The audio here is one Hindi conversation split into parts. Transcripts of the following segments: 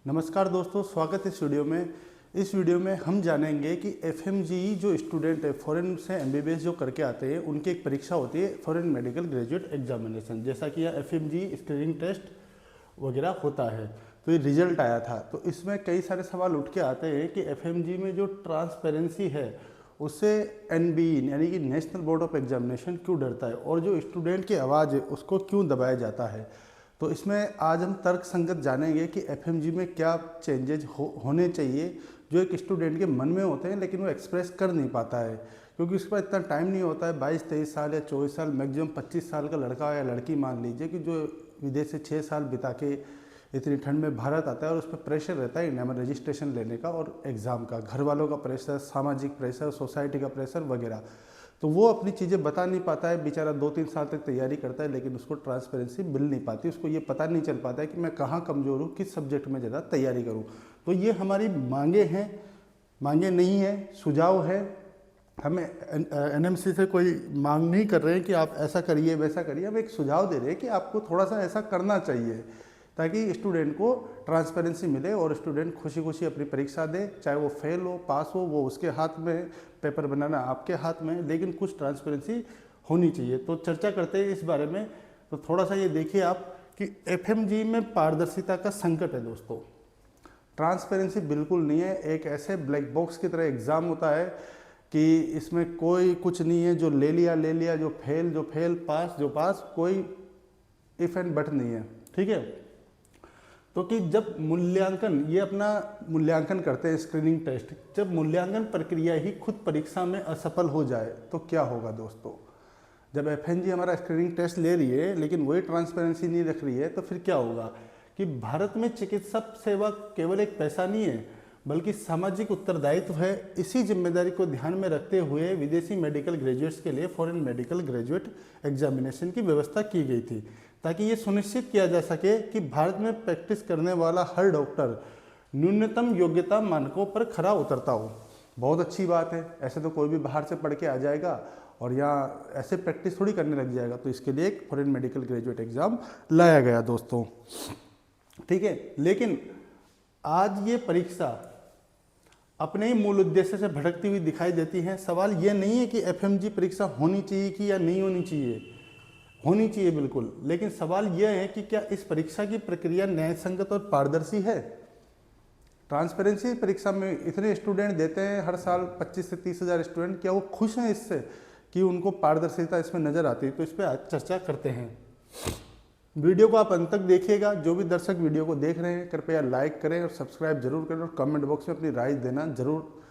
नमस्कार दोस्तों, स्वागत है इस वीडियो में। इस वीडियो में हम जानेंगे कि एफएमजीई जो स्टूडेंट है फॉरेन से एमबीबीएस जो करके आते हैं उनकी एक परीक्षा होती है फॉरेन मेडिकल ग्रेजुएट एग्जामिनेशन, जैसा कि यह एफएमजीई स्क्रीनिंग टेस्ट वगैरह होता है। तो ये रिजल्ट आया था, तो इसमें कई सारे सवाल उठ के आते हैं कि एफएमजीई में जो ट्रांसपेरेंसी है उससे एनबीई यानी कि नेशनल बोर्ड ऑफ एग्जामिनेशन क्यों डरता है और जो स्टूडेंट की आवाज़ है उसको क्यों दबाया जाता है। तो इसमें आज हम तर्क संगत जानेंगे कि एफएमजी में क्या चेंजेज होने चाहिए जो एक स्टूडेंट के मन में होते हैं लेकिन वो एक्सप्रेस कर नहीं पाता है, क्योंकि उसके पास इतना टाइम नहीं होता है। 22-23 साल या 24 साल, मैक्सिमम 25 साल का लड़का या लड़की मान लीजिए कि जो विदेश से 6 साल बिता के इतनी ठंड में भारत आता है और उस पर प्रेशर रहता है इंडिया में रजिस्ट्रेशन लेने का और एग्ज़ाम का, घर वालों का प्रेशर, सामाजिक प्रेशर, सोसाइटी का प्रेशर वगैरह। तो वो अपनी चीज़ें बता नहीं पाता है, बेचारा 2-3 साल तक तैयारी करता है लेकिन उसको ट्रांसपेरेंसी मिल नहीं पाती, उसको ये पता नहीं चल पाता है कि मैं कहाँ कमज़ोर हूँ, किस सब्जेक्ट में ज़्यादा तैयारी करूँ। तो ये हमारी मांगे हैं, मांगे नहीं है, सुझाव है। हमें एनएमसी से कोई मांग नहीं कर रहे हैं कि आप ऐसा करिए वैसा करिए, हम एक सुझाव दे रहे हैं कि आपको थोड़ा सा ऐसा करना चाहिए ताकि स्टूडेंट को ट्रांसपेरेंसी मिले और स्टूडेंट खुशी खुशी अपनी परीक्षा दे, चाहे वो फेल हो पास हो वो उसके हाथ में, पेपर बनाना आपके हाथ में, लेकिन कुछ ट्रांसपेरेंसी होनी चाहिए। तो चर्चा करते हैं इस बारे में। तो थोड़ा सा ये देखिए आप कि एफएमजी में पारदर्शिता का संकट है दोस्तों। ट्रांसपेरेंसी बिल्कुल नहीं है, एक ऐसे ब्लैक बॉक्स की तरह एग्ज़ाम होता है कि इसमें कोई कुछ नहीं है, जो ले लिया, जो फेल, पास जो पास, कोई इफ एंड बट नहीं है, ठीक है। तो कि जब मूल्यांकन, ये अपना मूल्यांकन करते हैं स्क्रीनिंग टेस्ट, जब मूल्यांकन प्रक्रिया ही खुद परीक्षा में असफल हो जाए तो क्या होगा दोस्तों। जब एफएनजी हमारा स्क्रीनिंग टेस्ट ले रही है लेकिन वही ट्रांसपेरेंसी नहीं रख रही है तो फिर क्या होगा कि भारत में चिकित्सा सेवा केवल एक पैसा नहीं है बल्कि सामाजिक उत्तरदायित्व है। इसी जिम्मेदारी को ध्यान में रखते हुए विदेशी मेडिकल ग्रेजुएट्स के लिए फॉरेन मेडिकल ग्रेजुएट एग्जामिनेशन की व्यवस्था की गई थी ताकि ये सुनिश्चित किया जा सके कि भारत में प्रैक्टिस करने वाला हर डॉक्टर न्यूनतम योग्यता मानकों पर खरा उतरता हो। बहुत अच्छी बात है, ऐसे तो कोई भी बाहर से पढ़ के आ जाएगा और यहाँ ऐसे प्रैक्टिस थोड़ी करने लग जाएगा। तो इसके लिए एक फॉरेन मेडिकल ग्रेजुएट एग्जाम लाया गया दोस्तों, ठीक है। लेकिन आज ये परीक्षा अपने ही मूल उद्देश्य से भटकती हुई दिखाई देती है। सवाल ये नहीं है कि एफएमजी परीक्षा होनी चाहिए कि या नहीं होनी चाहिए, होनी चाहिए बिल्कुल, लेकिन सवाल यह है कि क्या इस परीक्षा की प्रक्रिया न्यायसंगत और पारदर्शी है। ट्रांसपेरेंसी परीक्षा में इतने स्टूडेंट देते हैं हर साल 25 से 30 हज़ार स्टूडेंट, क्या वो खुश हैं इससे कि उनको पारदर्शिता इसमें नज़र आती है। तो इस पर आज चर्चा करते हैं। वीडियो को आप अंत तक देखिएगा। जो भी दर्शक वीडियो को देख रहे हैं कृपया लाइक करें और सब्सक्राइब जरूर करें और कमेंट बॉक्स में अपनी राय देना जरूर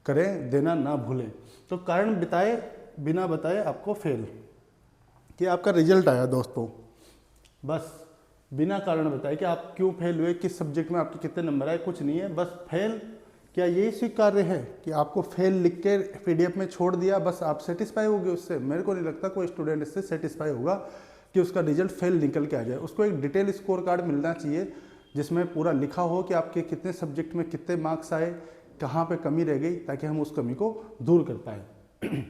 करें, देना ना भूलें। तो कारण बिना बताए आपको फेल, कि आपका रिजल्ट आया दोस्तों, बस बिना कारण बताए कि आप क्यों फेल हुए, किस सब्जेक्ट में आपके कितने नंबर आए, कुछ नहीं है, बस फेल। क्या यही स्वीकार्य है कि आपको फेल लिख के पीडीएफ में छोड़ दिया, बस आप सेटिस्फाई हो गए उससे। मेरे को नहीं लगता कोई स्टूडेंट इससे सेटिस्फाई होगा कि उसका रिजल्ट फेल निकल के आ जाए। उसको एक डिटेल स्कोर कार्ड मिलना चाहिए जिसमें पूरा लिखा हो कि आपके कितने सब्जेक्ट में कितने मार्क्स आए, कहाँ पर कमी रह गई, ताकि हम उस कमी को दूर कर पाएँ।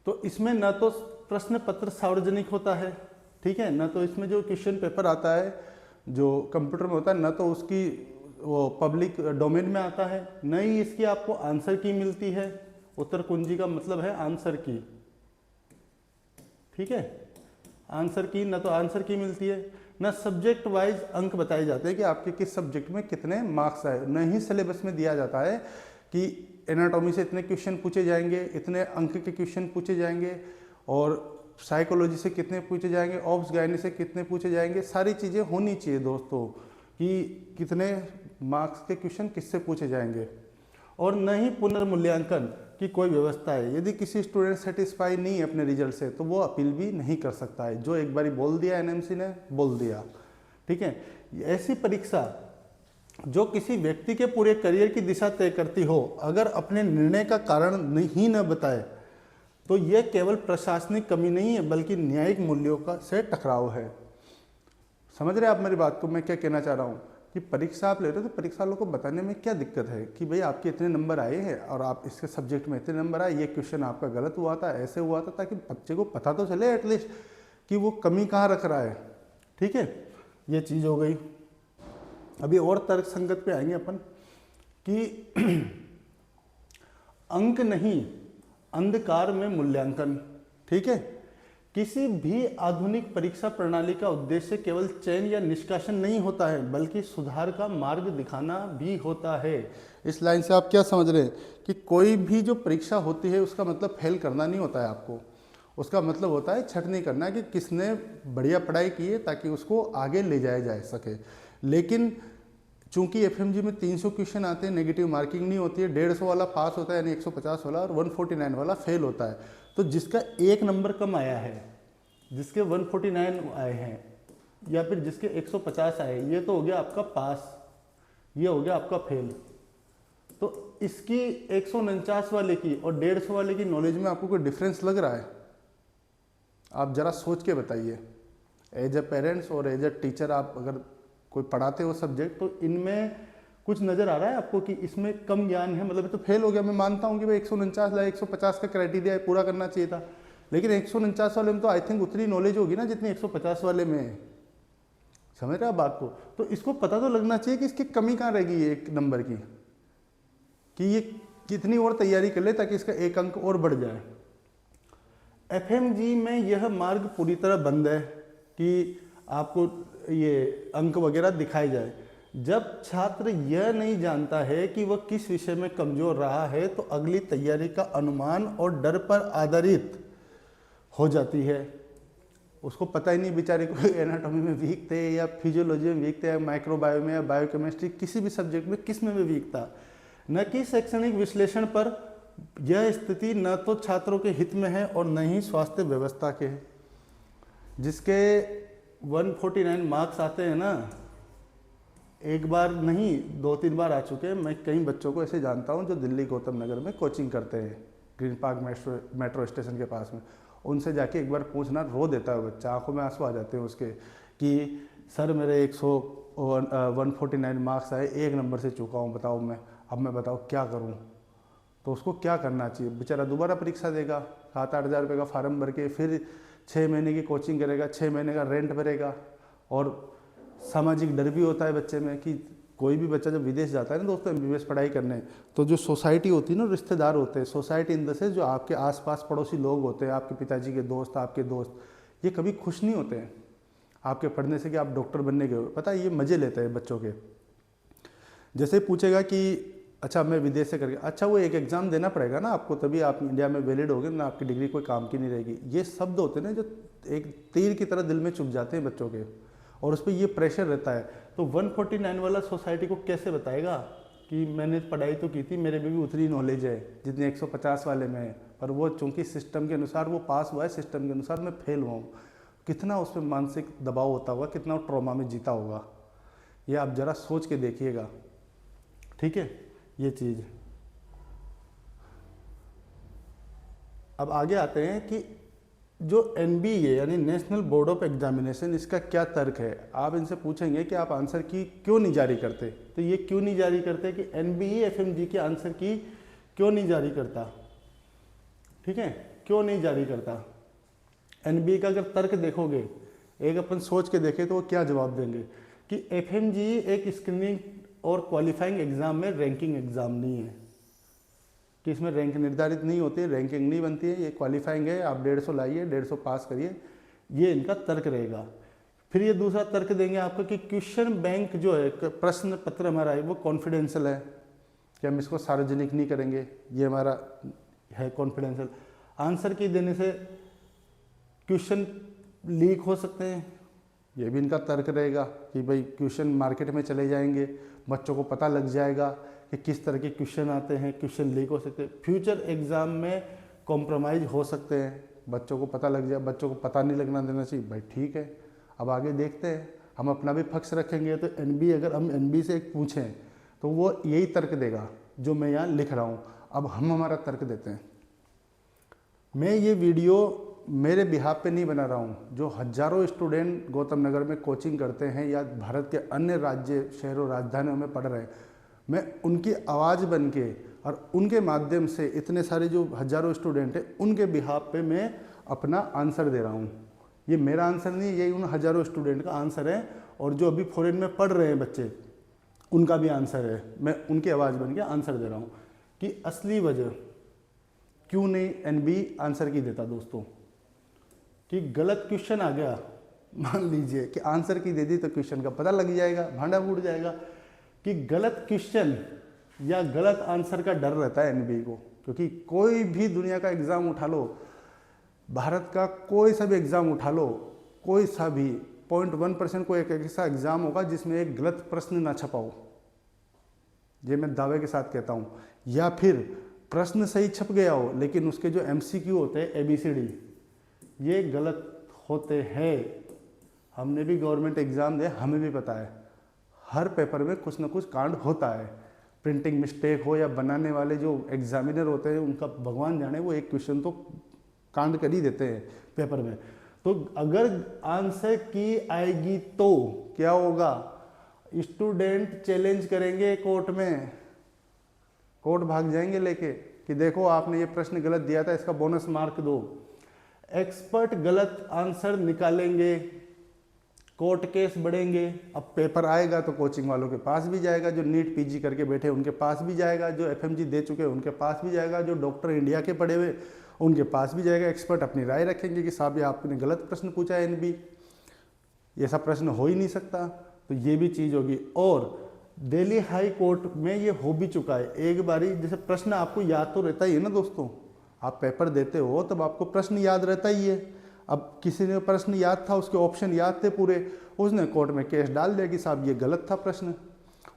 तो इसमें न तो प्रश्न पत्र सार्वजनिक होता है, ठीक है, न तो इसमें जो क्वेश्चन पेपर आता है जो कंप्यूटर में होता है न तो उसकी वो पब्लिक डोमेन में आता है, न ही इसकी आपको आंसर की मिलती है। उत्तर कुंजी का मतलब है आंसर की, ठीक है, आंसर की, न तो आंसर की मिलती है, न सब्जेक्ट वाइज अंक बताए जाते हैं कि आपके किस सब्जेक्ट में कितने मार्क्स आए, न ही सिलेबस में दिया जाता है कि एनाटॉमी से इतने क्वेश्चन पूछे जाएंगे, इतने अंक के क्वेश्चन पूछे जाएंगे और साइकोलॉजी से कितने पूछे जाएंगे, ऑब्स गायनी से कितने पूछे जाएंगे। सारी चीज़ें होनी चाहिए दोस्तों कि कितने मार्क्स के क्वेश्चन किससे पूछे जाएंगे, और न ही पुनर्मूल्यांकन की कोई व्यवस्था है। यदि किसी स्टूडेंट सेटिस्फाई नहीं है अपने रिजल्ट से तो वो अपील भी नहीं कर सकता है। जो एक बारी बोल दिया एनएमसी ने, बोल दिया, ठीक है। ऐसी परीक्षा जो किसी व्यक्ति के पूरे करियर की दिशा तय करती हो, अगर अपने निर्णय का कारण नहीं न बताए तो यह केवल प्रशासनिक कमी नहीं है बल्कि न्यायिक मूल्यों का से टकराव है। समझ रहे आप मेरी बात को, मैं क्या कहना चाह रहा हूँ कि परीक्षा आप ले रहे हो तो परीक्षा वालों को बताने में क्या दिक्कत है कि भाई आपके इतने नंबर आए हैं और आप इसके सब्जेक्ट में इतने नंबर आए, ये क्वेश्चन आपका गलत हुआ था, ऐसे हुआ था, ताकि बच्चे को पता तो चले एटलीस्ट कि वो कमी कहाँ रख रहा है, ठीक है। ये चीज़ हो गई। अभी और तर्क संगत पे आएंगे अपन कि अंक नहीं, अंधकार में मूल्यांकन। ठीक है, किसी भी आधुनिक परीक्षा प्रणाली का उद्देश्य केवल चयन या निष्कासन नहीं होता है, बल्कि सुधार का मार्ग दिखाना भी होता है। इस लाइन से आप क्या समझ रहे हैं कि कोई भी जो परीक्षा होती है उसका मतलब फेल करना नहीं होता है आपको, उसका मतलब होता है छटनी करना कि किसने बढ़िया पढ़ाई की है ताकि उसको आगे ले जाया जा सके। लेकिन चूंकि एफएमजी में 300 क्वेश्चन आते हैं, नेगेटिव मार्किंग नहीं होती है, 150 वाला पास होता है यानी 150 वाला, और 149 वाला फेल होता है। तो जिसका एक नंबर कम आया है, जिसके 149 आए हैं या फिर जिसके 150 आए, ये तो हो गया आपका पास, ये हो गया आपका फेल। तो इसकी 149 वाले की और 150 वाले की नॉलेज में आपको कोई डिफरेंस लग रहा है? आप जरा सोच के बताइए। एज ए पेरेंट्स और एज ए टीचर आप अगर कोई पढ़ाते हो सब्जेक्ट, तो इनमें कुछ नज़र आ रहा है आपको कि इसमें कम ज्ञान है? मतलब तो फेल हो गया, मैं मानता हूँ कि भाई 149 ला 150 का क्राइटेरिया पूरा करना चाहिए था, लेकिन 149 वाले में तो आई थिंक उतनी नॉलेज होगी ना जितनी 150 वाले में है। समझ रहे आप बात को? तो इसको पता तो लगना चाहिए कि इसकी कमी कहाँ रहेगी एक नंबर की, कि ये कितनी और तैयारी कर ले ताकि इसका एक अंक और बढ़ जाए। एफएमजी में यह मार्ग पूरी तरह बंद है कि आपको ये अंक वगैरह दिखाए जाए। जब छात्र यह नहीं जानता है कि वह किस विषय में कमजोर रहा है, तो अगली तैयारी का अनुमान और डर पर आधारित हो जाती है। उसको पता ही नहीं बेचारे को एनाटॉमी में वीक थे या फिजियोलॉजी में वीक थे या माइक्रोबायो में या बायोकेमिस्ट्री, किसी भी सब्जेक्ट में किस में भी वीक था, न कि शैक्षणिक विश्लेषण पर। यह स्थिति न तो छात्रों के हित में है और न ही स्वास्थ्य व्यवस्था के है। जिसके 149 मार्क्स आते हैं ना, एक बार नहीं 2-3 बार आ चुके हैं। मैं कई बच्चों को ऐसे जानता हूं जो दिल्ली गौतम नगर में कोचिंग करते हैं, ग्रीन पार्क मेट्रो स्टेशन के पास में। उनसे जाके एक बार पूछना, रो देता है बच्चा, आंखों में आंसू आ जाते हैं उसके, कि सर मेरे 149 मार्क्स आए, एक नंबर से चूका हूँ, बताओ मैं बताओ क्या करूँ। तो उसको क्या करना चाहिए? बेचारा दोबारा परीक्षा देगा, 7-8 हज़ार रुपये का फार्म भर के, फिर 6 महीने की कोचिंग करेगा, 6 महीने का रेंट भरेगा। और सामाजिक डर भी होता है बच्चे में कि कोई भी बच्चा जब विदेश जाता है ना दोस्तों एमबीबीएस पढ़ाई करने, तो जो सोसाइटी होती है ना, रिश्तेदार होते हैं, सोसाइटी इन द सेंस जो आपके आसपास पड़ोसी लोग होते हैं, आपके पिताजी के दोस्त, आपके दोस्त, ये कभी खुश नहीं होते हैं आपके पढ़ने से कि आप डॉक्टर बनने गए हो। पता है, ये मज़े लेते हैं बच्चों के। जैसे पूछेगा कि अच्छा मैं विदेश से करके, अच्छा वो एक एग्ज़ाम देना पड़ेगा ना आपको, तभी आप इंडिया में वैलिड होगे ना, आपकी डिग्री कोई काम की नहीं रहेगी। ये शब्द होते हैं ना जो एक तीर की तरह दिल में चुभ जाते हैं बच्चों के, और उस पर ये प्रेशर रहता है। तो 149 वाला सोसाइटी को कैसे बताएगा कि मैंने पढ़ाई तो की थी, मेरे में भी उतनी नॉलेज है जितनी 150 वाले में है, पर वो चूंकि सिस्टम के अनुसार वो पास हुआ है, सिस्टम के अनुसार मैं फेल हुआ हूँ। कितना उस पर मानसिक दबाव होता होगा, कितना ट्रॉमा में जीता होगा, ये आप ज़रा सोच के देखिएगा। ठीक है, ये चीज़। अब आगे आते हैं कि जो एनबीए यानी नेशनल बोर्ड ऑफ एग्जामिनेशन, इसका क्या तर्क है। आप इनसे पूछेंगे कि आप आंसर की क्यों नहीं जारी करते, तो ये क्यों नहीं जारी करते कि एनबीए एफएमजी के आंसर की क्यों नहीं जारी करता। ठीक है, क्यों नहीं जारी करता। एनबीए का अगर तर्क देखोगे, एक अपन सोच के देखें तो वो क्या जवाब देंगे कि एफएमजी एक स्क्रीनिंग और क्वालिफाइंग एग्जाम में रैंकिंग एग्जाम नहीं है, कि इसमें रैंक निर्धारित नहीं होती है, रैंकिंग नहीं बनती है, ये क्वालिफाइंग है, आप 150 लाइए, 150 पास करिए, ये इनका तर्क रहेगा। फिर ये दूसरा तर्क देंगे आपको कि क्वेश्चन बैंक जो है, प्रश्न पत्र हमारा है, वो कॉन्फिडेंशियल है, कि हम इसको सार्वजनिक नहीं करेंगे, ये हमारा है कॉन्फिडेंशियल। आंसर की देने से क्वेश्चन लीक हो सकते हैं, ये भी इनका तर्क रहेगा कि भाई क्वेश्चन मार्केट में चले जाएंगे, बच्चों को पता लग जाएगा कि किस तरह के क्वेश्चन आते हैं, क्वेश्चन लीक हो सकते हैं, फ्यूचर एग्जाम में कॉम्प्रोमाइज़ हो सकते हैं, बच्चों को पता लग जाए, बच्चों को पता नहीं लगना देना चाहिए। भाई ठीक है, अब आगे देखते हैं, हम अपना भी पक्ष रखेंगे। तो एनबी, अगर हम एनबी से एक पूछें तो वो यही तर्क देगा जो मैं यहाँ लिख रहा हूँ। अब हम हमारा तर्क देते हैं। मैं ये वीडियो मेरे बिहाफ पे नहीं बना रहा हूँ, जो हजारों स्टूडेंट गौतम नगर में कोचिंग करते हैं या भारत के अन्य राज्य शहरों राजधानियों में पढ़ रहे हैं, मैं उनकी आवाज़ बन के और उनके माध्यम से इतने सारे जो हजारों स्टूडेंट हैं उनके बिहाफ पे मैं अपना आंसर दे रहा हूँ। ये मेरा आंसर नहीं, यही उन हजारों स्टूडेंट का आंसर है। और जो अभी फॉरेन में पढ़ रहे हैं बच्चे, उनका भी आंसर है, मैं उनकी आवाज़ बन के आंसर दे रहा हूँ कि असली वजह क्यों नहीं एनबी आंसर की देता दोस्तों, कि गलत क्वेश्चन आ गया, मान लीजिए कि आंसर की दे दी तो क्वेश्चन का पता लग जाएगा, भांडा फूट जाएगा, कि गलत क्वेश्चन या गलत आंसर का डर रहता है एनबी को। क्योंकि कोई भी दुनिया का एग्ज़ाम उठा लो, भारत का कोई सा भी एग्ज़ाम उठा लो, कोई सा भी 0.1% कोई एक ऐसा एग्ज़ाम होगा जिसमें एक गलत प्रश्न ना छपा हो, ये मैं दावे के साथ कहता हूँ। या फिर प्रश्न सही छप गया हो लेकिन उसके जो एमसीक्यू होते हैं ABCD ये गलत होते हैं। हमने भी गवर्नमेंट एग्ज़ाम दिया, हमें भी पता है हर पेपर में कुछ ना कुछ कांड होता है, प्रिंटिंग मिस्टेक हो या बनाने वाले जो एग्जामिनर होते हैं उनका भगवान जाने, वो एक क्वेश्चन तो कांड कर ही देते हैं पेपर में। तो अगर आंसर की आएगी तो क्या होगा, स्टूडेंट चैलेंज करेंगे कोर्ट में, कोर्ट भाग जाएंगे लेके कि देखो आपने ये प्रश्न गलत दिया था, इसका बोनस मार्क दो। एक्सपर्ट गलत आंसर निकालेंगे, कोर्ट केस बढ़ेंगे। अब पेपर आएगा तो कोचिंग वालों के पास भी जाएगा, जो नीट पीजी करके बैठे उनके पास भी जाएगा, जो एफएमजी दे चुके हैं उनके पास भी जाएगा, जो डॉक्टर इंडिया के पढ़े हुए उनके पास भी जाएगा। एक्सपर्ट अपनी राय रखेंगे कि साहब ये आपने गलत प्रश्न पूछा है एनबी, ये सब प्रश्न हो ही नहीं सकता, तो ये भी चीज़ होगी। और दिल्ली हाई कोर्ट में ये हो भी चुका है एक बारी, जैसे प्रश्न आपको याद तो रहता ही है ना दोस्तों, आप पेपर देते हो तब आपको प्रश्न याद रहता ही है। अब किसी ने प्रश्न याद था, उसके ऑप्शन याद थे पूरे, उसने कोर्ट में केस डाल दिया कि साहब ये गलत था प्रश्न,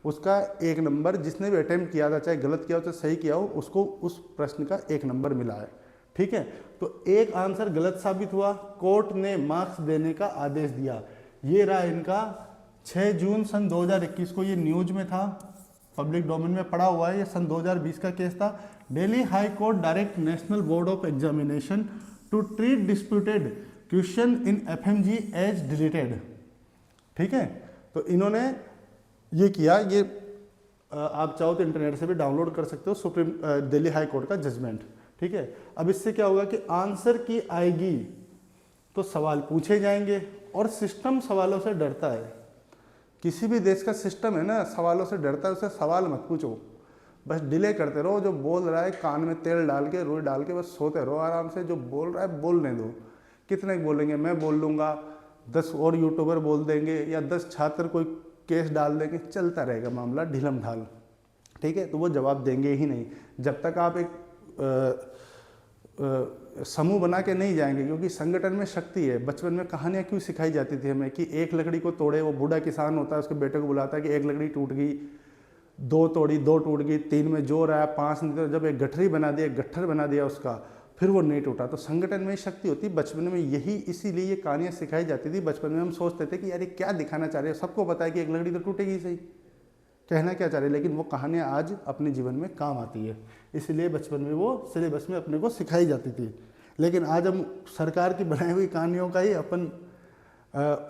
उसका 1 नंबर, जिसने भी अटेम्प्ट किया था चाहे गलत किया हो चाहे सही किया हो, उसको उस प्रश्न का 1 नंबर मिला है। ठीक है, तो एक आंसर गलत साबित हुआ, कोर्ट ने मार्क्स देने का आदेश दिया। ये रहा इनका 6 जून सन 2021 को, ये न्यूज में था, पब्लिक डोमेन में पड़ा हुआ है, ये सन 2020 का केस था। Delhi high court direct national board of examination to treat disputed question in FMG as deleted. ठीक है, तो इन्होंने ये किया, ये आप चाहो तो इंटरनेट से भी डाउनलोड कर सकते हो, सुप्रीम दिल्ली हाई कोर्ट का जजमेंट। ठीक है, अब इससे क्या होगा कि आंसर की आएगी तो सवाल पूछे जाएंगे, और सिस्टम सवालों से डरता है। किसी भी देश का सिस्टम है ना, सवालों से डरता है, उससे सवाल मत पूछो, बस डिले करते रहो। जो बोल रहा है कान में तेल डाल के, रुई डाल के, बस सोते रहो आराम से। जो बोल रहा है बोलने दो, कितने बोलेंगे, मैं बोल लूँगा, 10 और यूट्यूबर बोल देंगे, या 10 छात्र कोई केस डाल देंगे, चलता रहेगा मामला ढिलम ढाल। ठीक है, तो वो जवाब देंगे ही नहीं जब तक आप एक समूह बना के नहीं जाएंगे, क्योंकि संगठन में शक्ति है। बचपन में कहानियाँ क्यों सिखाई जाती थी हमें कि एक लकड़ी को तोड़े, वो बूढ़ा किसान होता है, उसके बेटे को बुलाता है कि एक लकड़ी टूट गई, 2 तोड़ी, 2 टूट गई, 3 में जोर आया, 5 नहीं, तो जब एक गठरी बना दिया, गट्ठर बना दिया उसका, फिर वो नहीं टूटा। तो संगठन में शक्ति होती बचपन में, यही इसीलिए ये कहानियाँ सिखाई जाती थी। बचपन में हम सोचते थे कि यार ये क्या दिखाना चाह रहे हैं, सबको पता है कि एक लकड़ी तो टूटेगी सही, कहना क्या चाह रहे हैं, लेकिन वो कहानियाँ आज अपने जीवन में काम आती है, इसलिए बचपन में वो सिलेबस में अपने को सिखाई जाती थी। लेकिन आज हम सरकार की बनाई हुई कहानियों का ही अपन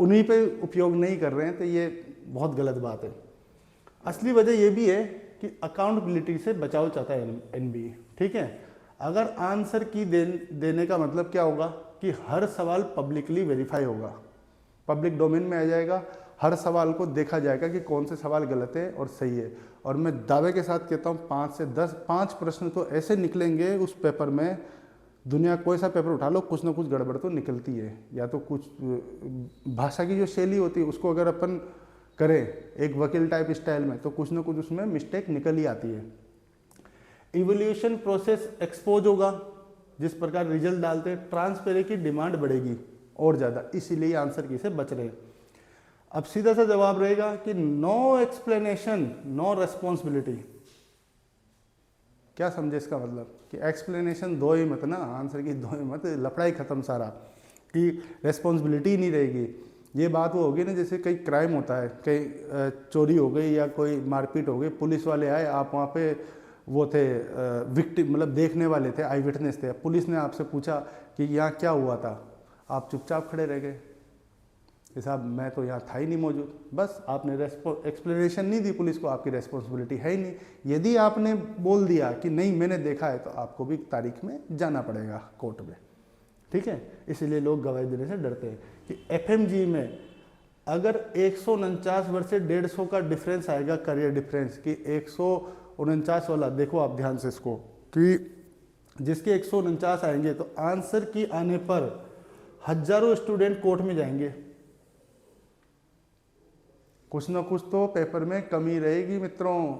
उन्हीं पे उपयोग नहीं कर रहे हैं, तो ये बहुत गलत बात है। असली वजह ये भी है कि अकाउंटेबिलिटी से बचाव चाहता है एनबी। ठीक है, अगर आंसर की देने का मतलब क्या होगा कि हर सवाल पब्लिकली वेरीफाई होगा, पब्लिक डोमेन में आ जाएगा, हर सवाल को देखा जाएगा कि कौन से सवाल गलत है और सही है। और मैं दावे के साथ कहता हूँ 5 से 10 5 प्रश्न तो ऐसे निकलेंगे उस पेपर में, दुनिया कोई सा पेपर उठा लो कुछ ना कुछ गड़बड़ तो निकलती है। या तो कुछ भाषा की जो शैली होती है उसको अगर अपन करें एक वकील टाइप स्टाइल में, तो कुछ ना कुछ उसमें मिस्टेक निकल ही आती है। इवोल्यूशन प्रोसेस एक्सपोज होगा, जिस प्रकार रिजल्ट डालते हैं, ट्रांसपेरेंसी की डिमांड बढ़ेगी और ज़्यादा, इसीलिए आंसर की से बच रहे हैं। अब सीधा सा जवाब रहेगा कि नो एक्सप्लेनेशन नो रेस्पॉन्सिबिलिटी। क्या समझे इसका मतलब कि एक्सप्लेनेशन दो ही मत ना, आंसर की दो ही मत, लफड़ा ही खत्म सारा, कि रेस्पॉन्सिबिलिटी नहीं रहेगी। ये बात वो होगी ना जैसे कई क्राइम होता है, कहीं चोरी हो गई या कोई मारपीट हो गई, पुलिस वाले आए, आप वहाँ पे वो थे विक्टिम, मतलब देखने वाले थे, आई विटनेस थे, पुलिस ने आपसे पूछा कि यहाँ क्या हुआ था, आप चुपचाप खड़े रह गए कि साहब मैं तो यहाँ था ही नहीं मौजूद, बस आपने एक्सप्लेनेशन नहीं दी पुलिस को, आपकी रेस्पॉन्सिबिलिटी है ही नहीं। यदि आपने बोल दिया कि नहीं मैंने देखा है, तो आपको भी तारीख में जाना पड़ेगा कोर्ट में। ठीक है, इसीलिए लोग गवाही देने से डरते हैं कि एफएमजी में अगर 149 वर्सेस 150 का डिफरेंस आएगा, करियर डिफरेंस कि 149 वाला, देखो आप ध्यान से इसको, कि जिसके 149 आएंगे तो आंसर की आने पर हजारों स्टूडेंट कोर्ट में जाएंगे। कुछ ना कुछ तो पेपर में कमी रहेगी मित्रों,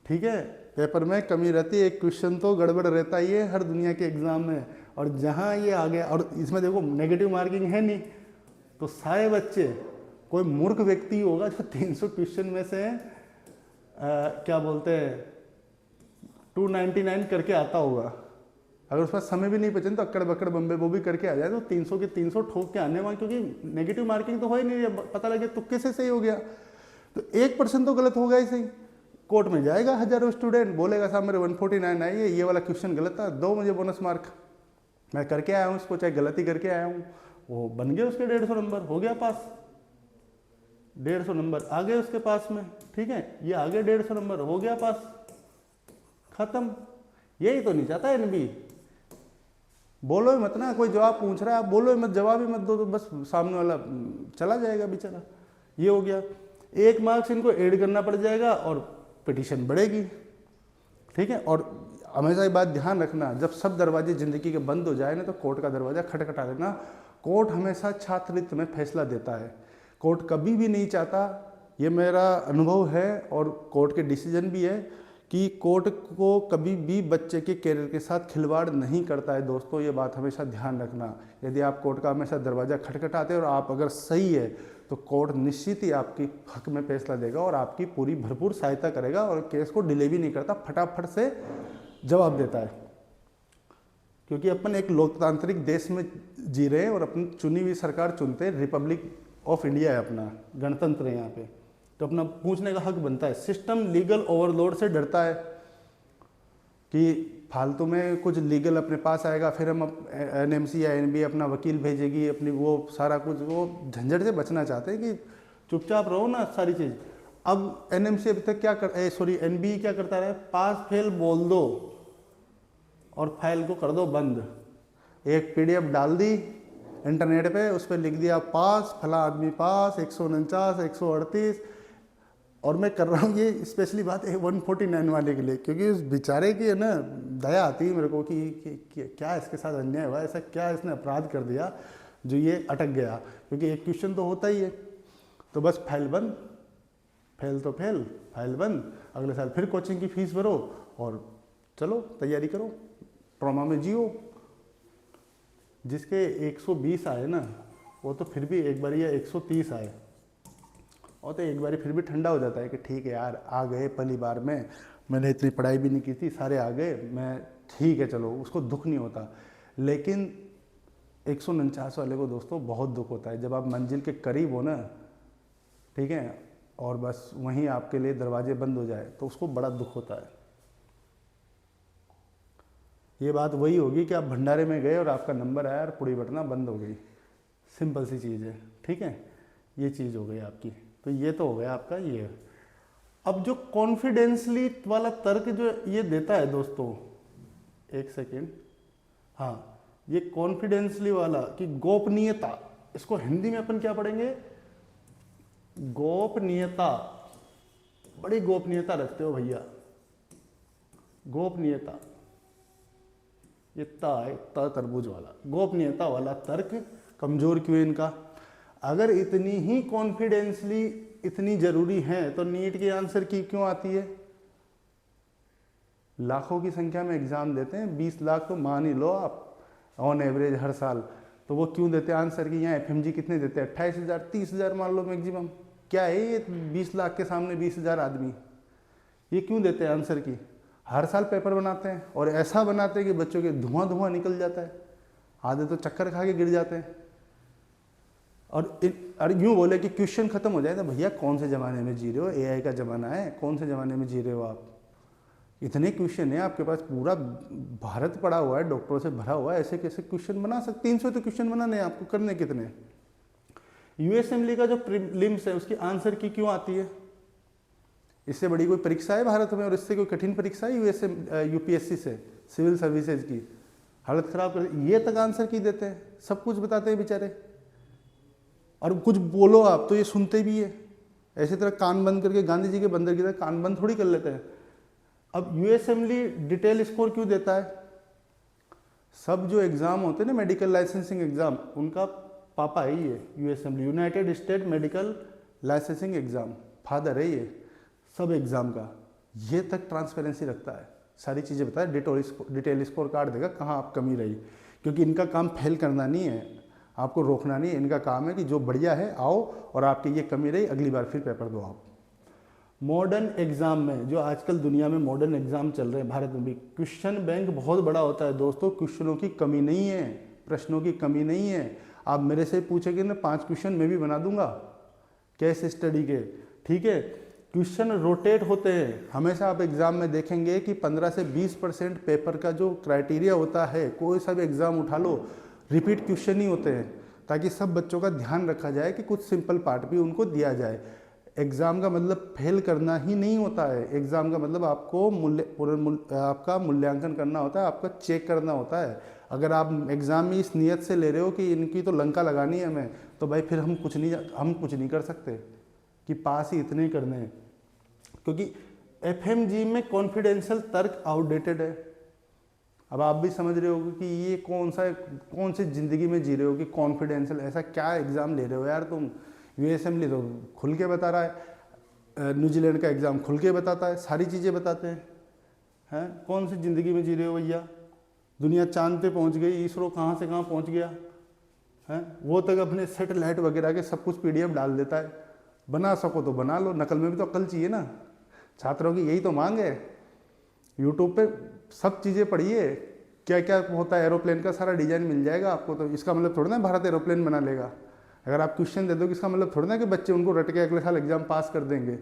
ठीक है, पेपर में कमी रहती है, एक क्वेश्चन तो गड़बड़ रहता ही है हर दुनिया के एग्जाम में। और जहां ये आ गया, और इसमें देखो नेगेटिव मार्किंग है नहीं, तो सारे बच्चे, कोई मूर्ख व्यक्ति होगा जो 300 क्वेश्चन में से क्या बोलते हैं 299 करके आता होगा, अगर उस पास समय भी नहीं बचे तो अक्कड़ बक्कड़ बम्बे वो भी करके आ जाए तो 300 के 300 ठोक के आने वहाँ, क्योंकि नेगेटिव मार्किंग तो हो ही नहीं, पता लगे तुक्के से सही हो गया तो 1% तो गलत होगा ही सही। कोर्ट में जाएगा हजारों स्टूडेंट, बोलेगा साहब मेरे 149 आई है, ये वाला क्वेश्चन गलत था, दो मुझे बोनस मार्क, मैं करके आया हूँ इसको, चाहे गलती करके आया हूँ। वो बन गए उसके 150 नंबर, हो गया पास, 150 नंबर आ गए उसके पास में, ठीक है, ये आगे 150 नंबर, हो गया पास, खत्म। यही तो नहीं चाहता एनबी। बोलो ही मत ना, कोई जवाब पूछ रहा है आप बोलो ही मत, जवाब ही मत दो, तो बस सामने वाला चला जाएगा बेचारा। ये हो गया, 1 मार्क्स इनको ऐड करना पड़ जाएगा और पिटीशन बढ़ेगी, ठीक है। और हमेशा ये बात ध्यान रखना, जब सब दरवाजे जिंदगी के बंद हो जाए ना तो कोर्ट का दरवाजा खटखटा देना। कोर्ट हमेशा छात्रहित में फैसला देता है, कोर्ट कभी भी नहीं चाहता, ये मेरा अनुभव है और कोर्ट के डिसीजन भी है कि कोर्ट को कभी भी बच्चे के कैरियर के साथ खिलवाड़ नहीं करता है दोस्तों, ये बात हमेशा ध्यान रखना। यदि आप कोर्ट का हमेशा दरवाज़ा खटखटाते हैं और आप अगर सही है तो कोर्ट निश्चित ही आपकी हक में फैसला देगा और आपकी पूरी भरपूर सहायता करेगा और केस को डिले भी नहीं करता, फटाफट से जवाब देता है। क्योंकि अपन एक लोकतांत्रिक देश में जी रहे हैं और अपनी चुनी हुई सरकार चुनते हैं, रिपब्लिक ऑफ इंडिया है अपना, गणतंत्र है यहाँ पे, तो अपना पूछने का हक बनता है। सिस्टम लीगल ओवरलोड से डरता है कि फालतू में कुछ लीगल अपने पास आएगा, फिर हम एनएमसी या एनबी अपना वकील भेजेगी, अपनी वो सारा कुछ, वो झंझट से बचना चाहते हैं कि चुपचाप रहो ना सारी चीज़। अब एनएमसी अभी तक क्या कर, सॉरी एनबी क्या करता है, पास फेल बोल दो और फाइल को कर दो बंद। एक पीडीएफ डाल दी इंटरनेट पे, उस पर लिख दिया पास, फला आदमी पास, 149, 138। और मैं कर रहा हूँ ये स्पेशली बात 149 वाले के लिए, क्योंकि उस बेचारे की है ना दया आती है मेरे को कि क्या इसके साथ अन्याय हुआ, ऐसा क्या इसने अपराध कर दिया जो ये अटक गया। क्योंकि एक क्वेश्चन तो होता ही है, तो बस फाइल बंद, फेल तो फेल, फाइल बंद, अगले साल फिर कोचिंग की फीस भरो और चलो तैयारी करो, ट्रॉमा में जियो। जिसके 120 आए ना वो तो फिर भी एक बार, या 130 आए और तो एक बार फिर भी ठंडा हो जाता है कि ठीक है यार आ गए, पहली बार में मैंने इतनी पढ़ाई भी नहीं की थी, सारे आ गए, मैं ठीक है चलो, उसको दुख नहीं होता। लेकिन 149 वाले को दोस्तों बहुत दुख होता है जब आप मंजिल के करीब हो ना, ठीक है, और बस वहीं आपके लिए दरवाजे बंद हो जाए तो उसको बड़ा दुख होता है। ये बात वही होगी कि आप भंडारे में गए और आपका नंबर आया और पुड़ी बटना बंद हो गई, सिंपल सी चीज़ है, ठीक है, ये चीज़ हो गई आपकी। तो ये तो हो गया आपका ये। अब जो कॉन्फिडेंसली वाला तर्क जो ये देता है दोस्तों, एक सेकेंड, हाँ, ये कॉन्फिडेंसली वाला कि गोपनीयता, इसको हिंदी में अपन क्या पढ़ेंगे, गोपनीयता, बड़ी गोपनीयता रखते हो भैया, गोपनीयता, ये ता तरबूज वाला गोपनीयता वाला तर्क कमजोर क्यों इनका। अगर इतनी ही कॉन्फिडेंसली इतनी जरूरी है तो नीट की आंसर की क्यों आती है। लाखों की संख्या में एग्जाम देते हैं, 20 लाख तो मान ही लो आप ऑन एवरेज हर साल, तो वो क्यों देते हैं आंसर की। यहाँ एफएमजी कितने देते हैं, 28,000 30,000 मान लो मैक्सिमम, क्या है ये 20 लाख के सामने 20,000 आदमी, ये क्यों देते हैं आंसर की। हर साल पेपर बनाते हैं और ऐसा बनाते हैं कि बच्चों के धुआं निकल जाता है, आधे तो चक्कर खा के गिर जाते हैं। और यूँ बोले कि क्वेश्चन खत्म हो जाए तो भैया कौन से ज़माने में जी रहे हो, एआई का ज़माना है, कौन से ज़माने में जी रहे हो आप। इतने क्वेश्चन है आपके पास, पूरा भारत पड़ा हुआ है, डॉक्टरों से भरा हुआ है, ऐसे कैसे क्वेश्चन बना सकते, 300 तो क्वेश्चन बनाने हैं आपको, करने कितने। यूएसएमएलई का जो प्रीलिम्स है उसकी आंसर की क्यों आती है। इससे बड़ी कोई परीक्षा है भारत में और इससे कोई कठिन परीक्षा है यूपीएससी से, सिविल सर्विसेज की, हालत खराब कर, ये तक आंसर की देते हैं, सब कुछ बताते हैं बेचारे। और कुछ बोलो आप तो ये सुनते भी है। ऐसी तरह कान बंद करके गांधी जी के बंदर की तरह कान बंद थोड़ी कर लेते हैं। अब यूएसएमएली डिटेल स्कोर क्यों देता है? सब जो एग्ज़ाम होते हैं ना मेडिकल लाइसेंसिंग एग्ज़ाम, उनका पापा है ये USMLE, United State Medical Licensing exam, father है ये सब एग्ज़ाम का। ये तक ट्रांसपेरेंसी रखता है, सारी चीज़ें बताए, डिटेल स्कोर कार्ड देगा कहाँ आप कमी रही, क्योंकि इनका काम फेल करना नहीं है, आपको रोकना नहीं है। इनका काम है कि जो बढ़िया है आओ और आपकी ये कमी रही अगली बार फिर पेपर दो आप। मॉडर्न एग्जाम में जो आजकल दुनिया में मॉडर्न एग्जाम चल रहे हैं, भारत में भी क्वेश्चन बैंक बहुत बड़ा होता है दोस्तों। क्वेश्चनों की कमी नहीं है, प्रश्नों की कमी नहीं है। आप मेरे से पूछेंगे ना 5 क्वेश्चन मैं भी बना दूंगा केस स्टडी के, ठीक है। क्वेश्चन रोटेट होते हैं हमेशा। आप एग्जाम में देखेंगे कि 15 से 20% पेपर का जो क्राइटेरिया होता है, कोई सा भी एग्जाम उठा लो रिपीट क्वेश्चन ही होते हैं, ताकि सब बच्चों का ध्यान रखा जाए कि कुछ सिंपल पार्ट भी उनको दिया जाए। एग्ज़ाम का मतलब फेल करना ही नहीं होता है। एग्ज़ाम का मतलब आपको आपका मूल्यांकन करना होता है, आपका चेक करना होता है। अगर आप एग्ज़ाम में इस नियत से ले रहे हो कि इनकी तो लंका लगानी है हमें, तो भाई फिर हम कुछ नहीं कर सकते कि पास ही इतने ही करने हैं, क्योंकि एफएमजी में कॉन्फिडेंशियल तर्क आउटडेटेड है। अब आप भी समझ रहे हो कि ये कौन सी ज़िंदगी में जी रहे हो कि कॉन्फिडेंशियल, ऐसा क्या एग्ज़ाम ले रहे हो यार तुम। यूएसएमएली तो खुल के बता रहा है, न्यूजीलैंड का एग्ज़ाम खुल के बताता है, सारी चीज़ें बताते हैं। कौन सी ज़िंदगी में जी रहे हो भैया। दुनिया चांद पे पहुंच गई, इसरो कहाँ से कहाँ पहुंच गया है, वो तक अपने सेटेलाइट वगैरह के सब कुछ पीडीएफ डाल देता है। बना सको तो बना लो, नकल में भी तो अकल चाहिए ना। छात्रों की यही तो मांग है। यूट्यूब पे सब चीज़ें पढ़िए, क्या क्या होता है एरोप्लेन का सारा डिजाइन मिल जाएगा आपको। तो इसका मतलब थोड़ा ना भारत एरोप्लेन बना लेगा। अगर आप क्वेश्चन दे दो इसका मतलब थोड़ा ना कि बच्चे उनको रट के अगले साल एग्जाम पास कर देंगे।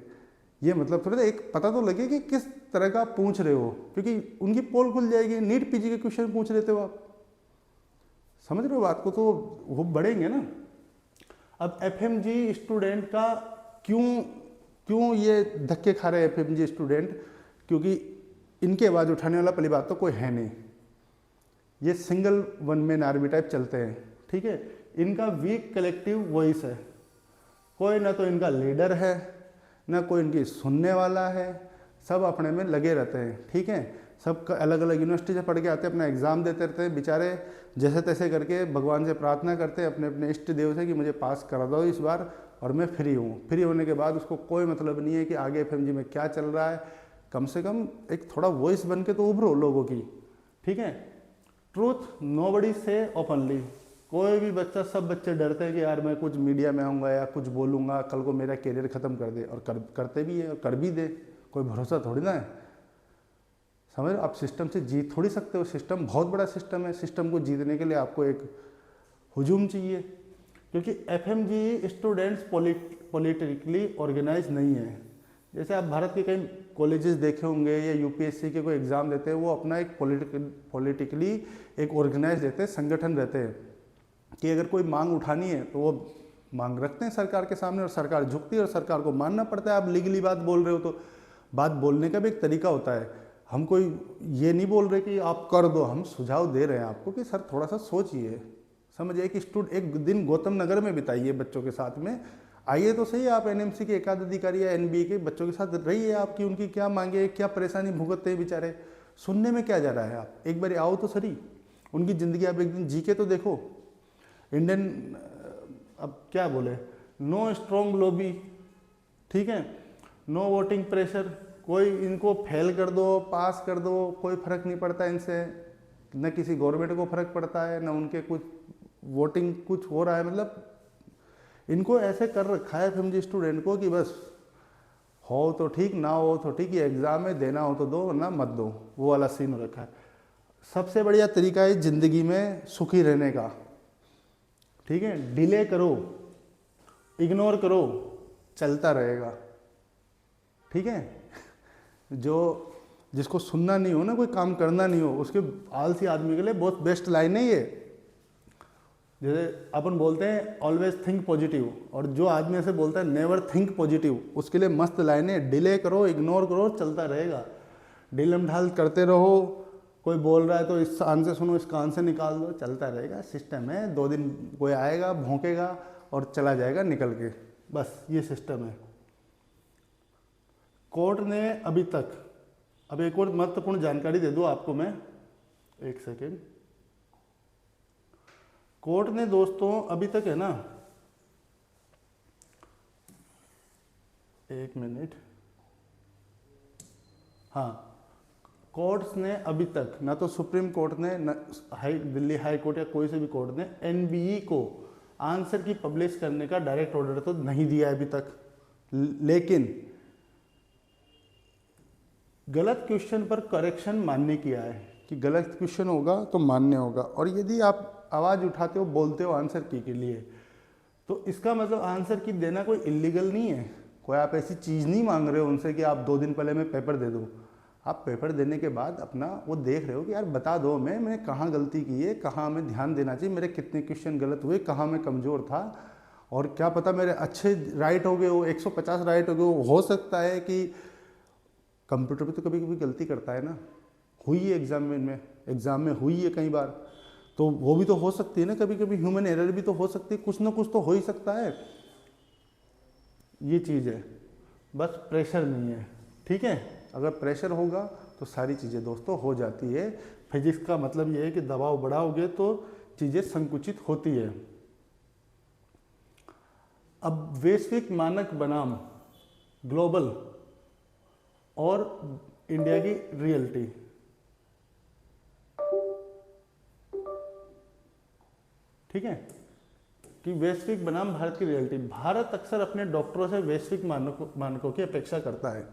ये मतलब थोड़ा ना एक पता तो लगे कि किस तरह का आप पूछ रहे हो, क्योंकि उनकी पोल खुल जाएगी। नीट पीजी के क्वेश्चन पूछ रहे थे आप, समझ रहे हो बात को, तो वो बढ़ेंगे ना। अब एफएमजी स्टूडेंट का क्यों ये धक्के खा रहे हैं एफएमजी स्टूडेंट, क्योंकि इनकी आवाज़ उठाने वाला पहली बात तो कोई है नहीं। ये single one man army type चलते हैं, ठीक है। इनका वीक कलेक्टिव वॉइस है, कोई ना तो इनका लीडर है ना कोई इनकी सुनने वाला है, सब अपने में लगे रहते हैं, ठीक है। सब अलग अलग यूनिवर्सिटी से पढ़ के आते हैं, अपना एग्ज़ाम देते रहते हैं बेचारे, जैसे तैसे करके भगवान से प्रार्थना करते हैं अपने अपने इष्ट देव से कि मुझे पास करा दो इस बार और मैं फ्री हूँ। फ्री होने के बाद उसको कोई मतलब नहीं है कि आगे एफएमजी में क्या चल रहा है। कम से कम एक थोड़ा वॉइस बन के तो उभरो लोगों की, ठीक है। ट्रूथ नोबडी से ओपनली, कोई भी बच्चा, सब बच्चे डरते हैं कि यार मैं कुछ मीडिया में आऊँगा या कुछ बोलूँगा कल को मेरा करियर ख़त्म कर दे, और करते भी है और कर भी दे, कोई भरोसा थोड़ी ना है। समझ, आप सिस्टम से जीत थोड़ी सकते हो। सिस्टम बहुत बड़ा सिस्टम है, सिस्टम को जीतने के लिए आपको एक हुजूम चाहिए, क्योंकि एफएमजी स्टूडेंट्स पॉलिटिकली ऑर्गेनाइज नहीं है। जैसे आप भारत के कई कॉलेजेस देखे होंगे या यूपीएससी के कोई एग्ज़ाम देते हैं, वो अपना एक पॉलिटिकली एक ऑर्गेनाइज रहते हैं, संगठन रहते हैं कि अगर कोई मांग उठानी है तो वो मांग रखते हैं सरकार के सामने और सरकार झुकती है और सरकार को मानना पड़ता है। आप लीगली बात बोल रहे हो तो बात बोलने का भी एक तरीका होता है। हम कोई ये नहीं बोल रहे कि आप कर दो, हम सुझाव दे रहे हैं आपको कि सर थोड़ा सा सोचिए, समझिए कि एक दिन गौतम नगर में बिताइए बच्चों के साथ में, आइए तो सही आप एनएमसी के एकाध अधिकारी या एनबीए के बच्चों के साथ रहिए, आपकी उनकी क्या मांगे, क्या परेशानी भुगतते हैं बेचारे, सुनने में क्या जा रहा है। आप एक बार आओ तो सही, उनकी ज़िंदगी आप एक दिन जी के तो देखो। इंडियन अब क्या बोले, नो स्ट्रॉन्ग लॉबी, ठीक है, नो वोटिंग प्रेशर, कोई इनको फेल कर दो पास कर दो कोई फर्क नहीं पड़ता इनसे, न किसी गवर्नमेंट को फर्क पड़ता है, न उनके कुछ वोटिंग कुछ हो रहा है। मतलब इनको ऐसे कर रखा है एफएमजी स्टूडेंट को कि बस हो तो ठीक, ना हो तो ठीक, ये एग्ज़ाम में देना हो तो दो ना मत दो, वो वाला सीन हो रखा है। सबसे बढ़िया तरीका है ज़िंदगी में सुखी रहने का, ठीक है। डिले करो, इग्नोर करो, चलता रहेगा, ठीक है। जिसको सुनना नहीं हो ना, कोई काम करना नहीं हो, उसके आलसी आदमी के लिए बहुत बेस्ट लाइन है ये। जैसे अपन बोलते हैं ऑलवेज थिंक पॉजिटिव, और जो आदमी ऐसे बोलता है नेवर थिंक पॉजिटिव, उसके लिए मस्त लाइन है, डिले करो, इग्नोर करो, चलता रहेगा। ढीलम ढाल करते रहो, कोई बोल रहा है तो इस कान से सुनो, इस कान से निकाल दो, चलता रहेगा। सिस्टम है, 2 दिन कोई आएगा भौंकेगा, और चला जाएगा निकल के, बस ये सिस्टम है। कोर्ट ने अभी तक, अब एक और महत्वपूर्ण जानकारी दे दूं आपको मैं, एक सेकेंड। कोर्ट ने दोस्तों अभी तक है ना, एक मिनट, हाँ, कोर्ट्स ने अभी तक, ना तो सुप्रीम कोर्ट ने, न दिल्ली हाई कोर्ट या कोई से भी कोर्ट ने एनबीई को आंसर की पब्लिश करने का डायरेक्ट ऑर्डर तो नहीं दिया है अभी तक, लेकिन गलत क्वेश्चन पर करेक्शन मान्य किया है कि गलत क्वेश्चन होगा तो मान्य होगा। और यदि आप आवाज़ उठाते हो, बोलते हो आंसर की के लिए, तो इसका मतलब आंसर की देना कोई इलीगल नहीं है। कोई आप ऐसी चीज़ नहीं मांग रहे हो उनसे कि आप 2 दिन पहले मैं पेपर दे दूँ। आप पेपर देने के बाद अपना वो देख रहे हो कि यार बता दो मैंने कहाँ गलती की है, कहाँ हमें ध्यान देना चाहिए, मेरे कितने क्वेश्चन गलत हुए, कहाँ मैं कमज़ोर था, और क्या पता मेरे अच्छे राइट हो गए हो, 150 राइट हो गए हो सकता है कि कंप्यूटर पे तो कभी कभी गलती करता है ना, हुई है एग्ज़ाम में हुई है कई बार, तो वो भी तो हो सकती है ना, कभी कभी ह्यूमन एरर भी तो हो सकती है, कुछ ना कुछ तो हो ही सकता है। ये चीज़ है, बस प्रेशर नहीं है, ठीक है। अगर प्रेशर होगा तो सारी चीज़ें दोस्तों हो जाती है। फिजिक्स का मतलब ये है कि दबाव बढ़ाओगे तो चीज़ें संकुचित होती है। अब वैश्विक मानक बनाम ग्लोबल और इंडिया की रियलिटी, ठीक है, कि वैश्विक बनाम भारत की रियलिटी। भारत अक्सर अपने डॉक्टरों से वैश्विक मानकों की अपेक्षा करता है।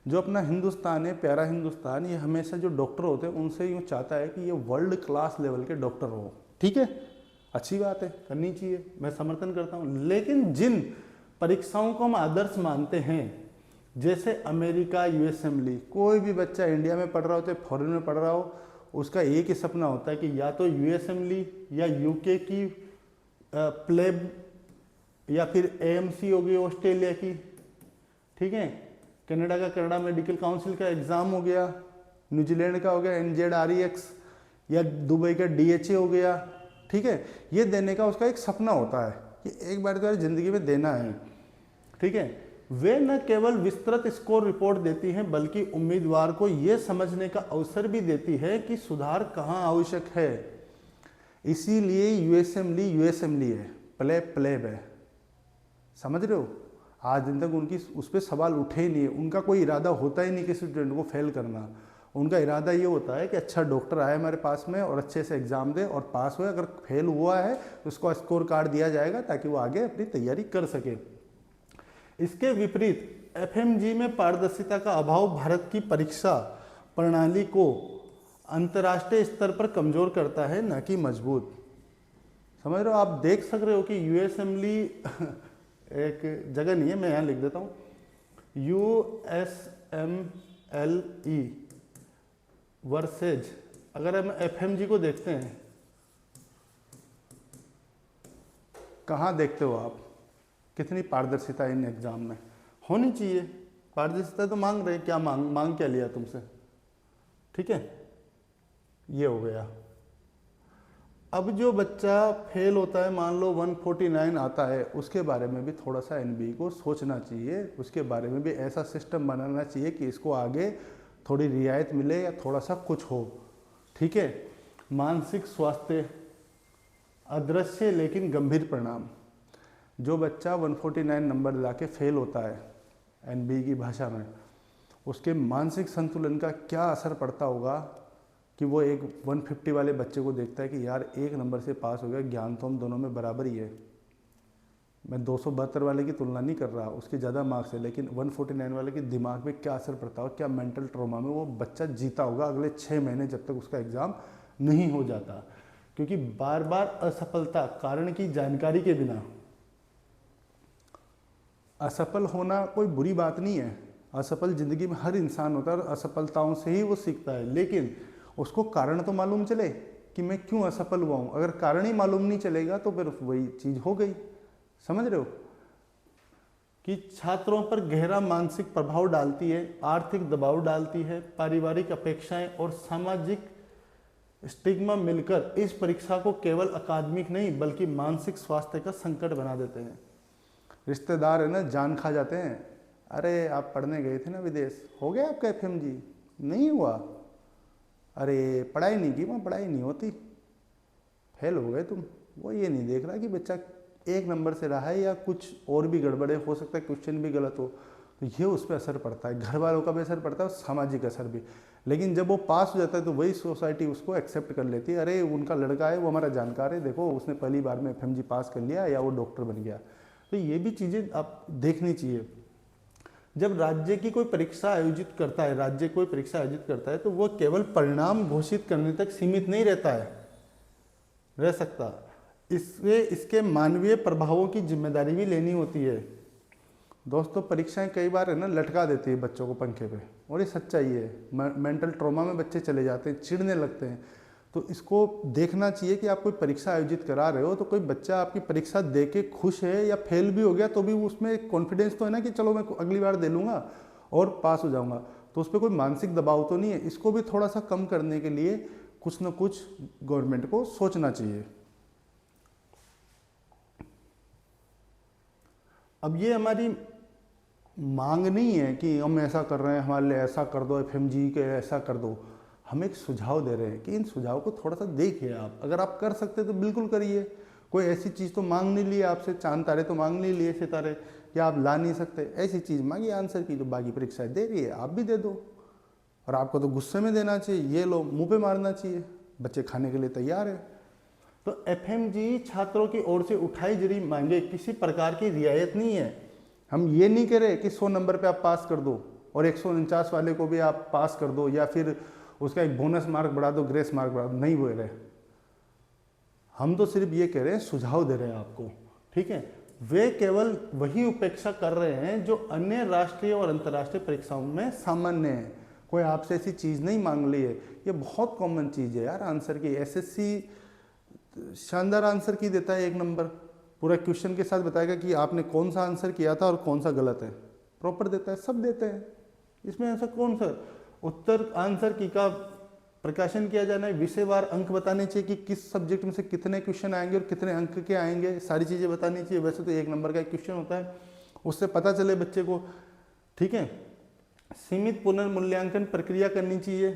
जो अपना हिंदुस्तान है, प्यारा हिंदुस्तान, ये हमेशा जो डॉक्टर होते हैं उनसे यूँ चाहता है कि ये वर्ल्ड क्लास लेवल के डॉक्टर हो, ठीक है, अच्छी बात है, करनी चाहिए, मैं समर्थन करता हूँ। लेकिन जिन परीक्षाओं को हम आदर्श मानते हैं, जैसे अमेरिका, यूएसएमली, कोई भी बच्चा इंडिया में पढ़ रहा हो चाहे फॉरेन में पढ़ रहा हो, उसका एक ही सपना होता है कि या तो यूएसएमली या यूके की प्लेब या फिर एएमसी होगी ऑस्ट्रेलिया की, ठीक है, कनाडा का कनाडा मेडिकल काउंसिल का एग्ज़ाम हो गया, न्यूजीलैंड का हो गया NZREX, या दुबई का DHA हो गया, ठीक है, ये देने का उसका एक सपना होता है कि एक बार तो ज़िंदगी में देना है, ठीक है। वे न केवल विस्तृत स्कोर रिपोर्ट देती हैं बल्कि उम्मीदवार को यह समझने का अवसर भी देती है कि सुधार कहाँ आवश्यक है। इसीलिए यूएसएमली है, प्लेब है, समझ रहे हो। आज दिन तक उनकी उस पर सवाल उठे ही नहीं है, उनका कोई इरादा होता ही नहीं किसी स्टूडेंट को फेल करना। उनका इरादा ये होता है कि अच्छा डॉक्टर आए हमारे पास में और अच्छे से एग्ज़ाम दे और पास हुए, अगर फेल हुआ है तो उसको स्कोर कार्ड दिया जाएगा ताकि वो आगे अपनी तैयारी कर सके। इसके विपरीत एफएमजी में पारदर्शिता का अभाव भारत की परीक्षा प्रणाली को अंतर्राष्ट्रीय स्तर पर कमज़ोर करता है, न कि मजबूत। समझ रहे हो, आप देख सक रहे हो कि यूएसएमली एक जगह नहीं है, मैं यहाँ लिख देता हूँ, USMLE वर्सेज, अगर हम एफएमजी को देखते हैं, कहाँ देखते हो आप, कितनी पारदर्शिता इन एग्जाम में होनी चाहिए। पारदर्शिता तो मांग रहे, क्या मांग क्या लिया तुमसे, ठीक है, ये हो गया। अब जो बच्चा फेल होता है, मान लो 149 आता है, उसके बारे में भी थोड़ा सा एनबीए को सोचना चाहिए, उसके बारे में भी ऐसा सिस्टम बनाना चाहिए कि इसको आगे थोड़ी रियायत मिले या थोड़ा सा कुछ हो, ठीक है। मानसिक स्वास्थ्य, अदृश्य लेकिन गंभीर परिणाम। जो बच्चा 149 नंबर लाके फेल होता है एनबीए की भाषा में, उसके मानसिक संतुलन का क्या असर पड़ता होगा कि वो एक 150 वाले बच्चे को देखता है कि यार 1 नंबर से पास हो गया, ज्ञान तो हम दोनों में बराबर ही है। मैं 272 वाले की तुलना नहीं कर रहा, उसके ज़्यादा मार्क्स है, लेकिन 149 वाले के दिमाग पे क्या असर पड़ता होगा, क्या मेंटल ट्रॉमा में वो बच्चा जीता होगा अगले 6 महीने जब तक उसका एग्ज़ाम नहीं हो जाता। क्योंकि बार बार असफलता, कारण की जानकारी के बिना असफल होना कोई बुरी बात नहीं है। असफल ज़िंदगी में हर इंसान होता है और असफलताओं से ही वो सीखता है, लेकिन उसको कारण तो मालूम चले कि मैं क्यों असफल हुआ हूँ। अगर कारण ही मालूम नहीं चलेगा तो फिर वही चीज़ हो गई। समझ रहे हो कि छात्रों पर गहरा मानसिक प्रभाव डालती है, आर्थिक दबाव डालती है, पारिवारिक अपेक्षाएं और सामाजिक स्टिग्मा मिलकर इस परीक्षा को केवल अकादमिक नहीं बल्कि मानसिक स्वास्थ्य का संकट बना देते हैं। रिश्तेदार है ना जान खा जाते हैं, अरे आप पढ़ने गए थे ना विदेश, हो गया आपका एफएमजी? नहीं हुआ। अरे पढ़ाई नहीं की, वहाँ पढ़ाई नहीं होती, फेल हो गए तुम। वो ये नहीं देख रहा कि बच्चा एक नंबर से रहा है या कुछ और भी गड़बड़े, हो सकता है क्वेश्चन भी गलत हो, तो ये उस पर असर पड़ता है, घर वालों का भी असर पड़ता है और सामाजिक असर भी। लेकिन जब वो पास हो जाता है तो वही सोसाइटी उसको एक्सेप्ट कर लेती है, अरे उनका लड़का है, वो हमारा जानकार है, देखो उसने पहली बार में एफएमजी पास कर लिया या वो डॉक्टर बन गया। तो ये भी चीज़ें आप देखनी चाहिए। जब राज्य की कोई परीक्षा आयोजित करता है, राज्य कोई परीक्षा आयोजित करता है तो वो केवल परिणाम घोषित करने तक सीमित नहीं रहता है, रह सकता, इसके मानवीय प्रभावों की जिम्मेदारी भी लेनी होती है। दोस्तों परीक्षाएं कई बार है ना लटका देती है बच्चों को पंखे पे, और ये सच्चाई है। मेंटल ट्रॉमा में बच्चे चले जाते हैं, चिढ़ने लगते हैं। तो इसको देखना चाहिए कि आप कोई परीक्षा आयोजित करा रहे हो तो कोई बच्चा आपकी परीक्षा दे के खुश है या फेल भी हो गया तो भी उसमें कॉन्फिडेंस तो है ना कि चलो मैं अगली बार दे लूँगा और पास हो जाऊँगा, तो उस पर कोई मानसिक दबाव तो नहीं है। इसको भी थोड़ा सा कम करने के लिए कुछ ना कुछ गवर्नमेंट को सोचना चाहिए। अब ये हमारी मांग नहीं है कि हम ऐसा कर रहे हैं, हमारे लिए ऐसा कर दो, एफएमजी के ऐसा कर दो। हम एक सुझाव दे रहे हैं कि इन सुझाव को थोड़ा सा देखिए आप, अगर आप कर सकते तो बिल्कुल करिए। कोई ऐसी चीज़ तो मांग नहीं ली आपसे, चांद तारे तो मांग नहीं लिए सितारे कि आप ला नहीं सकते, ऐसी चीज़ मांगी आंसर की जो बाकी परीक्षाएं दे रही है आप भी दे दो। और आपको तो गुस्से में देना चाहिए, ये लो मुँह पे मारना चाहिए, बच्चे खाने के लिए तैयार है। तो एफएमजी छात्रों की ओर से उठाई जा रही मांगे किसी प्रकार की रियायत नहीं है। हम ये नहीं कह रहे कि 100 नंबर पे आप पास कर दो और 149 वाले को भी आप पास कर दो या फिर उसका एक बोनस मार्क बढ़ा दो, ग्रेस मार्क बढ़ा दो, नहीं बोल रहे। हम तो सिर्फ ये कह रहे हैं, सुझाव दे रहे हैं आपको, ठीक है। वे केवल वही उपेक्षा कर रहे हैं जो अन्य राष्ट्रीय और अंतर्राष्ट्रीय परीक्षाओं में सामान्य है। कोई आपसे ऐसी चीज़ नहीं मांग ली है, ये बहुत कॉमन चीज़ है यार। आंसर की एसएससी शानदार आंसर की देता है, 1 नंबर पूरा क्वेश्चन के साथ बताएगा कि आपने कौन सा आंसर किया था और कौन सा गलत है, प्रॉपर देता है, सब देते हैं। इसमें ऐसा कौन सा उत्तर आंसर की का प्रकाशन किया जाना है, विषयवार अंक बताने चाहिए कि किस सब्जेक्ट में से कितने क्वेश्चन आएंगे और कितने अंक के आएंगे, सारी चीज़ें बतानी चाहिए। वैसे तो 1 नंबर का क्वेश्चन होता है, उससे पता चले बच्चे को, ठीक है। सीमित पुनर्मूल्यांकन प्रक्रिया करनी चाहिए,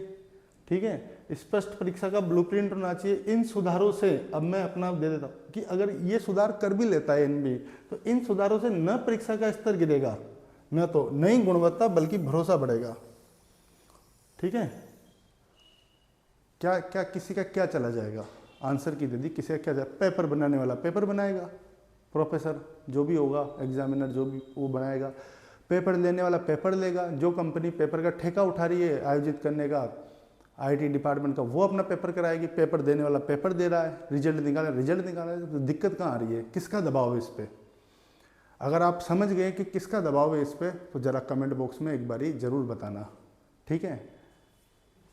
ठीक है। स्पष्ट परीक्षा का ब्लूप्रिंट होना चाहिए। इन सुधारों से अब मैं अपना दे देता हूँ कि अगर ये सुधार कर भी लेता है एनबी, तो इन सुधारों से न परीक्षा का स्तर गिरेगा, न तो नई गुणवत्ता बल्कि भरोसा बढ़ेगा, ठीक है। क्या क्या किसी का क्या चला जाएगा, आंसर की दे दी, किसी का क्या जाएगा, पेपर बनाने वाला पेपर बनाएगा, प्रोफेसर जो भी होगा, एग्जामिनर जो भी वो बनाएगा, पेपर लेने वाला पेपर लेगा, जो कंपनी पेपर का ठेका उठा रही है आयोजित करने का आईटी डिपार्टमेंट का, वो अपना पेपर कराएगी, पेपर देने वाला पेपर दे रहा है, रिजल्ट निकाल रहा है। तो दिक्कत कहाँ आ रही है, किसका दबाव है इस पर? अगर आप समझ गए कि किसका दबाव है इस पर, तो ज़रा कमेंट बॉक्स में एक बारी ज़रूर बताना, ठीक है,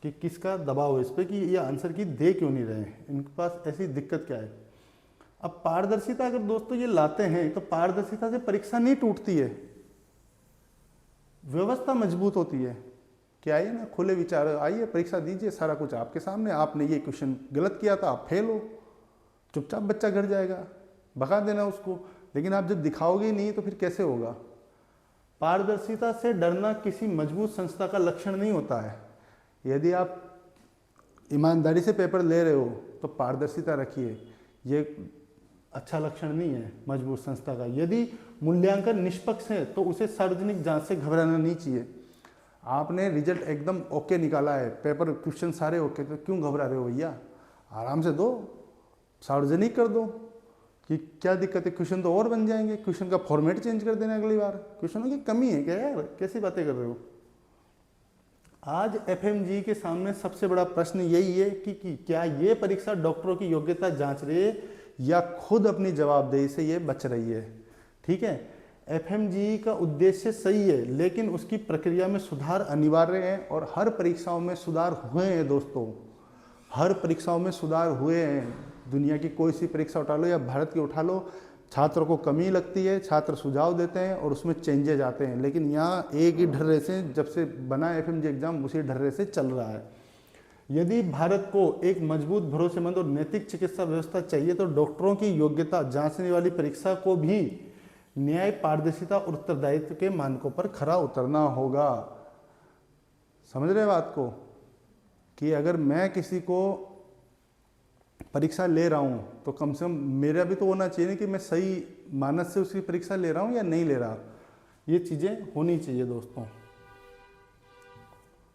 कि किसका दबाव है इस पर, कि ये आंसर की दे क्यों नहीं रहे हैं, इनके पास ऐसी दिक्कत क्या है। अब पारदर्शिता अगर दोस्तों ये लाते हैं तो पारदर्शिता से परीक्षा नहीं टूटती है, व्यवस्था मजबूत होती है। क्या है ना, खुले विचार, आइए परीक्षा दीजिए, सारा कुछ आपके सामने, आपने ये क्वेश्चन गलत किया था, आप फेल हो, चुपचाप बच्चा घर जाएगा, भगा देना उसको। लेकिन आप जब दिखाओगे ही नहीं तो फिर कैसे होगा। पारदर्शिता से डरना किसी मजबूत संस्था का लक्षण नहीं होता है। यदि आप ईमानदारी से पेपर ले रहे हो तो पारदर्शिता रखिए, ये अच्छा लक्षण नहीं है मजबूत संस्था का। यदि मूल्यांकन निष्पक्ष है तो उसे सार्वजनिक जांच से घबराना नहीं चाहिए। आपने रिजल्ट एकदम ओके निकाला है, पेपर क्वेश्चन सारे ओके, तो क्यों घबरा रहे हो भैया, आराम से दो, सार्वजनिक कर दो, कि क्या दिक्कत है, क्वेश्चन तो और बन जाएंगे, क्वेश्चन का फॉर्मेट चेंज कर देना अगली बार, क्वेश्चनों की कमी है क्या यार, कैसी बातें कर रहे हो। आज एफएमजी के सामने सबसे बड़ा प्रश्न यही है कि क्या ये परीक्षा डॉक्टरों की योग्यता जांच रही है या खुद अपनी जवाबदेही से ये बच रही है, ठीक है। एफएमजी का उद्देश्य सही है, लेकिन उसकी प्रक्रिया में सुधार अनिवार्य है, और हर परीक्षाओं में सुधार हुए हैं दोस्तों, हर परीक्षाओं में सुधार हुए हैं। दुनिया की कोई सी परीक्षा उठा लो या भारत की उठा लो, छात्रों को कमी लगती है, छात्र सुझाव देते हैं और उसमें चेंजेज आते हैं। लेकिन यहाँ एक ही ढर्रे से जब से बना एफएमजी एग्ज़ाम उसी ढर्रे से चल रहा है। यदि भारत को एक मजबूत, भरोसेमंद और नैतिक चिकित्सा व्यवस्था चाहिए तो डॉक्टरों की योग्यता जांचने वाली परीक्षा को भी न्याय, पारदर्शिता और उत्तरदायित्व के मानकों पर खरा उतरना होगा। समझ रहे बात को, कि अगर मैं किसी को परीक्षा ले रहा हूँ तो कम से कम मेरा भी तो होना चाहिए कि मैं सही मानस से उसकी परीक्षा ले रहा हूँ या नहीं ले रहा। ये चीज़ें होनी चाहिए दोस्तों।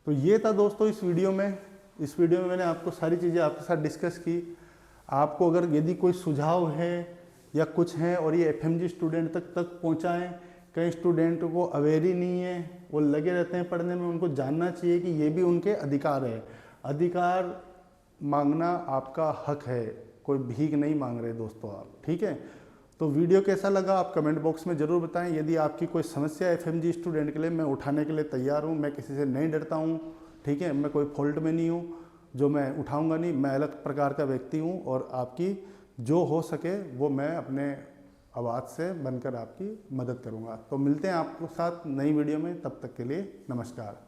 तो ये था दोस्तों इस वीडियो में। इस वीडियो में मैंने आपको सारी चीज़ें आपके साथ डिस्कस की। आपको अगर यदि कोई सुझाव है या कुछ है और ये एफएमजी स्टूडेंट तक पहुँचाएँ। कई स्टूडेंट को अवेयर ही नहीं है, वो लगे रहते हैं पढ़ने में। उनको जानना चाहिए कि ये भी उनके अधिकार है। अधिकार मांगना आपका हक है, कोई भीख नहीं मांग रहे दोस्तों आप, ठीक है। तो वीडियो कैसा लगा आप कमेंट बॉक्स में ज़रूर बताएं। यदि आपकी कोई समस्या है एफएमजी स्टूडेंट के लिए, मैं उठाने के लिए तैयार हूं। मैं किसी से नहीं डरता हूं, ठीक है। मैं कोई फॉल्ट में नहीं हूं जो मैं उठाऊंगा नहीं। मैं अलग प्रकार का व्यक्ति हूं और आपकी जो हो सके वो मैं अपने आवाज़ से बनकर आपकी मदद करूंगा। तो मिलते हैं आपके साथ नई वीडियो में, तब तक के लिए नमस्कार।